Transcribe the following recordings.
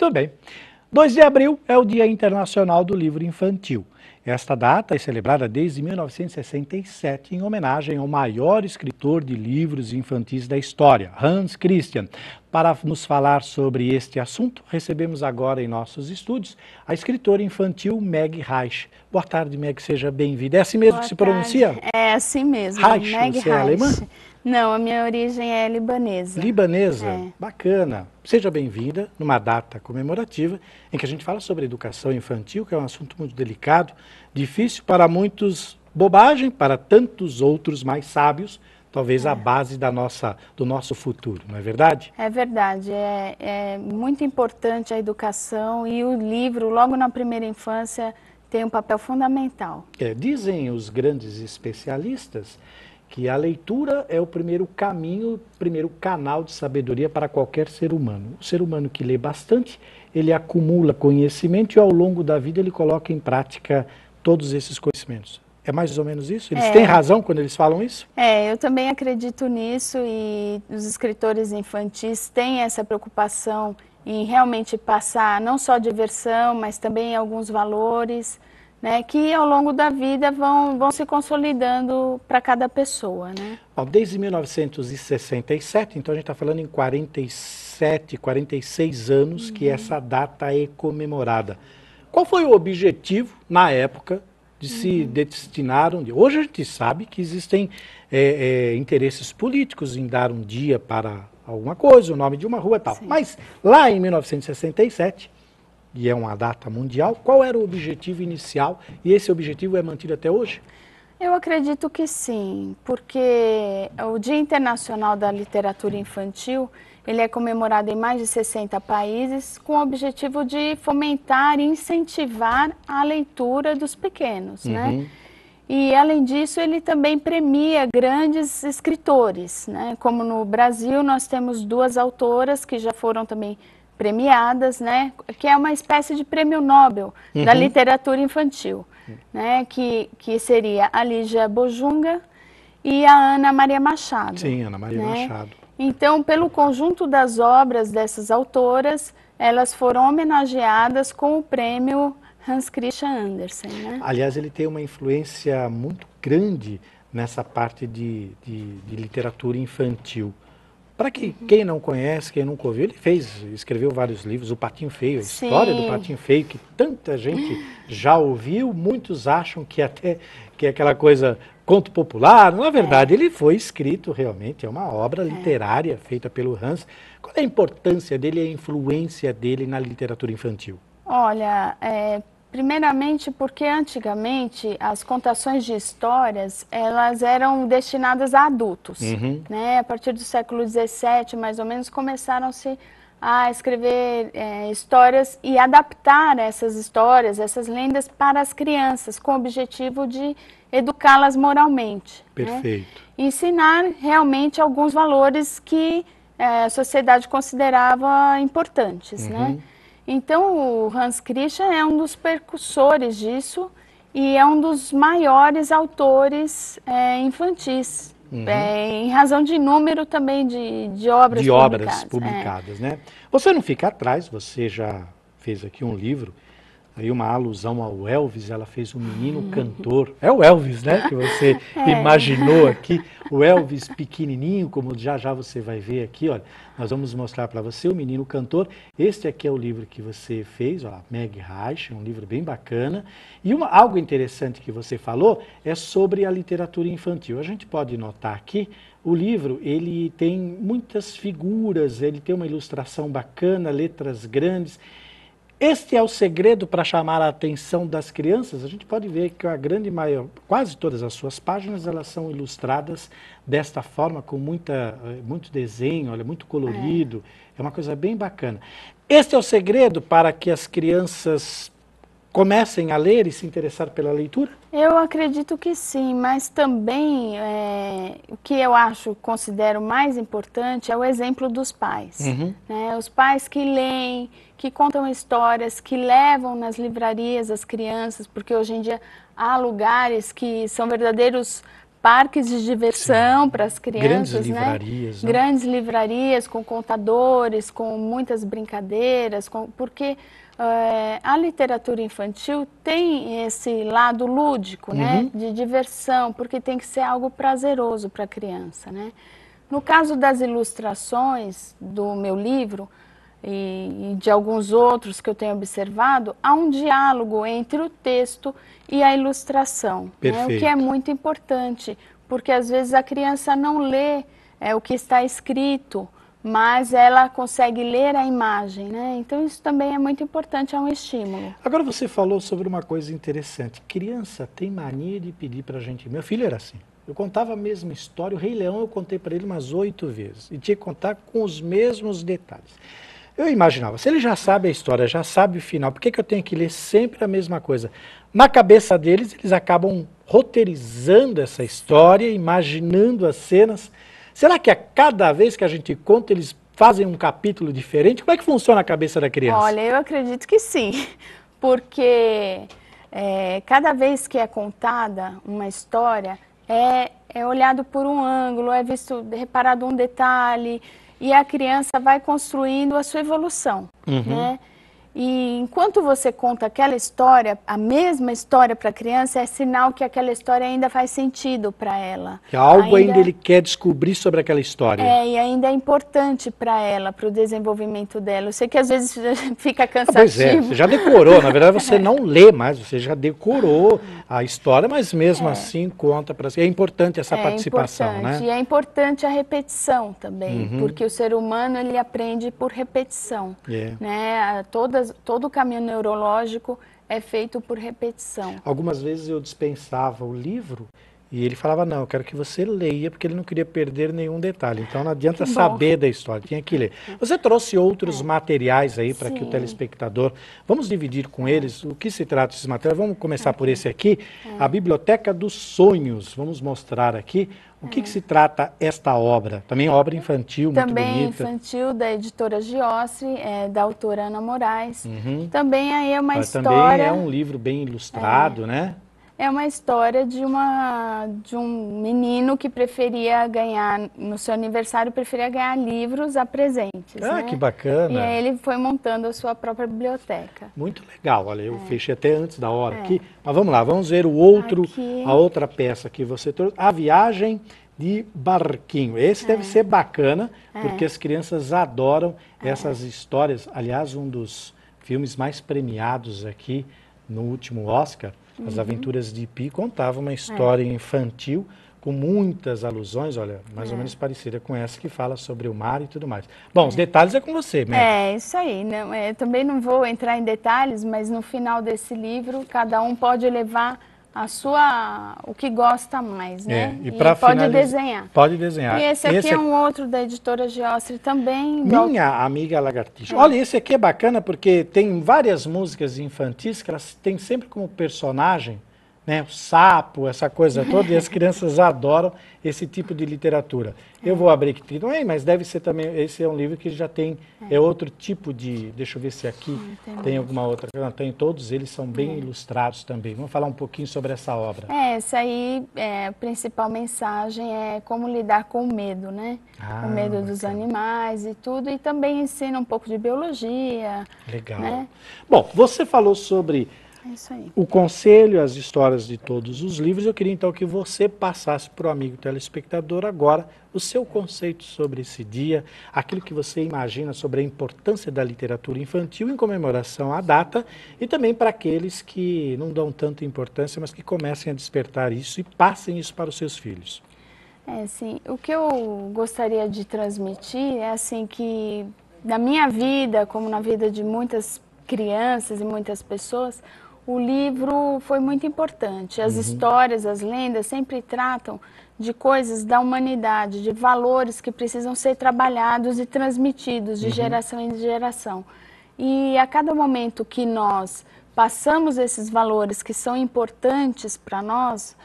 Muito bem. 2 de abril é o Dia Internacional do Livro Infantil. Esta data é celebrada desde 1967 em homenagem ao maior escritor de livros infantis da história, Hans Christian. Para nos falar sobre este assunto, recebemos agora em nossos estúdios a escritora infantil Meg Reich. Boa tarde, Meg, seja bem-vinda. É assim mesmo que se pronuncia? É assim mesmo, Reich, Meg você é alemã? Não, a minha origem é libanesa. Libanesa? É. Bacana. Seja bem-vinda numa data comemorativa em que a gente fala sobre educação infantil, que é um assunto muito delicado, difícil para muitos, bobagem para tantos outros mais sábios, talvez a base do nosso futuro, não é verdade? É verdade, é muito importante a educação e o livro, logo na primeira infância, tem um papel fundamental. Dizem os grandes especialistas que a leitura é o primeiro caminho, o primeiro canal de sabedoria para qualquer ser humano. O ser humano que lê bastante, ele acumula conhecimento e ao longo da vida ele coloca em prática todos esses conhecimentos. É mais ou menos isso? Eles têm razão quando eles falam isso? Eu também acredito nisso e os escritores infantis têm essa preocupação em realmente passar não só diversão, mas também alguns valores, né, que ao longo da vida vão se consolidando para cada pessoa, né? Bom, desde 1967, então a gente está falando em 47, 46 anos que essa data é comemorada. Qual foi o objetivo, na época, de se destinar um dia? Hoje a gente sabe que existem interesses políticos em dar um dia para alguma coisa, o nome de uma rua e tal. Sim. Mas lá em 1967... e é uma data mundial, qual era o objetivo inicial e esse objetivo é mantido até hoje? Eu acredito que sim, porque o Dia Internacional da Literatura Infantil, ele é comemorado em mais de 60 países com o objetivo de fomentar e incentivar a leitura dos pequenos, né? E, além disso, ele também premia grandes escritores, né? Como no Brasil, nós temos 2 autoras que já foram também premiadas, né, que é uma espécie de prêmio Nobel da literatura infantil, né, que seria a Lígia Bojunga e a Ana Maria Machado. Sim, Ana Maria Machado. Então, pelo conjunto das obras dessas autoras, elas foram homenageadas com o prêmio Hans Christian Andersen, né? Aliás, ele tem uma influência muito grande nessa parte de literatura infantil. Para quem não conhece, quem nunca ouviu, ele escreveu vários livros, O Patinho Feio, a história do Patinho Feio, que tanta gente já ouviu, muitos acham que que é aquela coisa conto popular. Na verdade, ele foi escrito realmente, é uma obra literária feita pelo Hans. Qual é a importância dele e a influência dele na literatura infantil? Olha, primeiramente porque antigamente as contações de histórias, elas eram destinadas a adultos, né? A partir do século XVII, mais ou menos, começaram-se a escrever histórias e adaptar essas histórias, essas lendas para as crianças, com o objetivo de educá-las moralmente. Perfeito. Né? Ensinar realmente alguns valores que a sociedade considerava importantes, né? Então, o Hans Christian é um dos precursores disso e é um dos maiores autores infantis, em razão de número também de obras publicadas. Né? Você não fica atrás, você já fez aqui um livro, aí uma alusão ao Elvis, ela fez um menino cantor. É o Elvis, né, que você imaginou aqui, o Elvis pequenininho, como já você vai ver aqui, olha, nós vamos mostrar para você o menino cantor. Este aqui é o livro que você fez, ó, Meg Reich, um livro bem bacana. E algo interessante que você falou é sobre a literatura infantil. A gente pode notar aqui, o livro, ele tem muitas figuras, ele tem uma ilustração bacana, letras grandes. Este é o segredo para chamar a atenção das crianças. A gente pode ver que a grande maioria, quase todas as suas páginas, elas são ilustradas desta forma, com muito desenho, olha, muito colorido. É uma coisa bem bacana. Este é o segredo para que as crianças comecem a ler e se interessar pela leitura? Eu acredito que sim, mas também o que eu considero mais importante é o exemplo dos pais. Né? Os pais que leem, que contam histórias, que levam nas livrarias as crianças, porque hoje em dia há lugares que são verdadeiros parques de diversão para as crianças, Grandes livrarias, né? Grandes livrarias com contadores, com muitas brincadeiras, porque a literatura infantil tem esse lado lúdico, né? De diversão, porque tem que ser algo prazeroso para a criança, né? No caso das ilustrações do meu livro, e de alguns outros que eu tenho observado, há um diálogo entre o texto e a ilustração, né? O que é muito importante, porque às vezes a criança não lê o que está escrito, mas ela consegue ler a imagem, né? Então isso também é muito importante, é um estímulo. Agora você falou sobre uma coisa interessante, criança tem mania de pedir para a gente, meu filho era assim, eu contava a mesma história, o Rei Leão eu contei para ele umas 8 vezes, e tinha que contar com os mesmos detalhes. Eu imaginava, se ele já sabe a história, já sabe o final, por que eu tenho que ler sempre a mesma coisa? Na cabeça deles, eles acabam roteirizando essa história, imaginando as cenas. Será que a cada vez que a gente conta, eles fazem um capítulo diferente? Como é que funciona a cabeça da criança? Olha, eu acredito que sim, porque cada vez que é contada uma história, é olhado por um ângulo, é visto, reparado um detalhe, e a criança vai construindo a sua evolução, né? E enquanto você conta aquela história, a mesma história para a criança, é sinal que aquela história ainda faz sentido para ela. Que algo ainda ele quer descobrir sobre aquela história. E ainda é importante para ela, para o desenvolvimento dela. Eu sei que às vezes fica cansativo. Pois é, você já decorou, na verdade você não lê mais, você já decorou a história, mas mesmo assim conta para si. É importante essa participação, importante, né? E é importante a repetição também, porque o ser humano ele aprende por repetição, né? Todo o caminho neurológico é feito por repetição. Algumas vezes eu dispensava o livro e ele falava, não, eu quero que você leia, porque ele não queria perder nenhum detalhe. Então não adianta saber da história, tinha que ler. Você trouxe outros materiais aí para que o telespectador... Vamos dividir com eles o que se trata desses materiais. Vamos começar por esse aqui, a Biblioteca dos Sonhos. Vamos mostrar aqui o que se trata esta obra. Também obra infantil, muito bonita. Também infantil, da editora Giostre, da autora Ana Moraes. Também aí é uma história... Também é um livro bem ilustrado, né? É uma história de um menino que preferia ganhar, no seu aniversário, preferia ganhar livros a presentes. Ah, né? Que bacana. E aí ele foi montando a sua própria biblioteca. Muito legal, olha, eu fechei até antes da hora aqui. Mas vamos lá, vamos ver a outra peça que você trouxe, A Viagem de Barquinho. Esse deve ser bacana, porque as crianças adoram essas histórias. Aliás, um dos filmes mais premiados aqui no último Oscar, As Aventuras de Pi, contava uma história infantil com muitas alusões, olha, mais ou menos parecida com essa que fala sobre o mar e tudo mais. Bom, os detalhes é com você, né? Isso aí. Não, também não vou entrar em detalhes, mas no final desse livro, cada um pode levar o que gosta mais, né? E pode desenhar. Pode desenhar. E esse aqui é um outro da editora Giostre também. Minha Amiga Lagartixa. Olha, esse aqui é bacana porque tem várias músicas infantis que elas têm sempre como personagem, né, o sapo, essa coisa toda, e as crianças adoram esse tipo de literatura. Eu vou abrir aqui, mas deve ser também, esse é um livro que já tem, outro tipo de, deixa eu ver se aqui tem alguma outra, não, tem, todos eles são bem ilustrados também. Vamos falar um pouquinho sobre essa obra. Essa aí, a principal mensagem é como lidar com o medo, né? O medo dos animais e tudo, e também ensina um pouco de biologia. Legal. Né? Bom, você falou sobre isso aí. O conselho, as histórias de todos os livros. Eu queria então que você passasse para o amigo telespectador agora o seu conceito sobre esse dia, aquilo que você imagina sobre a importância da literatura infantil em comemoração à data e também para aqueles que não dão tanta importância, mas que comecem a despertar isso e passem isso para os seus filhos. Sim, o que eu gostaria de transmitir é assim que na minha vida, como na vida de muitas crianças e muitas pessoas, o livro foi muito importante. As histórias, as lendas sempre tratam de coisas da humanidade, de valores que precisam ser trabalhados e transmitidos de geração em geração. E a cada momento que nós passamos esses valores que são importantes para nós,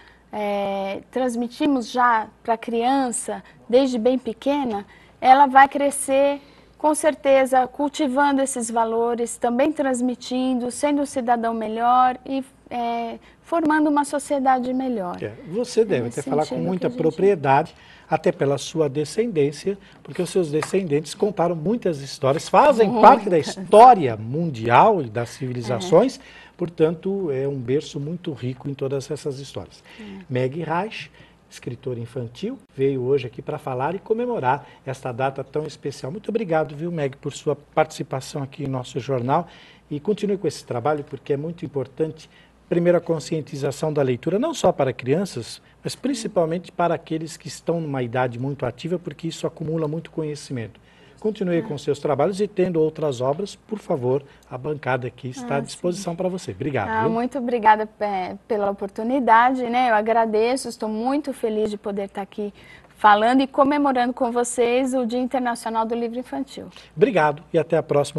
transmitimos já para a criança, desde bem pequena, ela vai crescer com certeza cultivando esses valores, também transmitindo, sendo um cidadão melhor formando uma sociedade melhor. Você deve até falar com muita propriedade, até pela sua descendência, porque os seus descendentes contaram muitas histórias, fazem parte da história mundial e das civilizações, portanto, é um berço muito rico em todas essas histórias. Meg Reich, escritora infantil, veio hoje aqui para falar e comemorar esta data tão especial. Muito obrigado, viu, Meg, por sua participação aqui em nosso jornal, e continue com esse trabalho, porque é muito importante. Primeiro, a conscientização da leitura, não só para crianças, mas principalmente para aqueles que estão numa idade muito ativa, porque isso acumula muito conhecimento. Continue com seus trabalhos e, tendo outras obras, por favor, a bancada aqui está à disposição para você. Obrigado. Viu? Muito obrigada pela oportunidade, né? Eu agradeço, estou muito feliz de poder estar aqui falando e comemorando com vocês o Dia Internacional do Livro Infantil. Obrigado e até a próxima.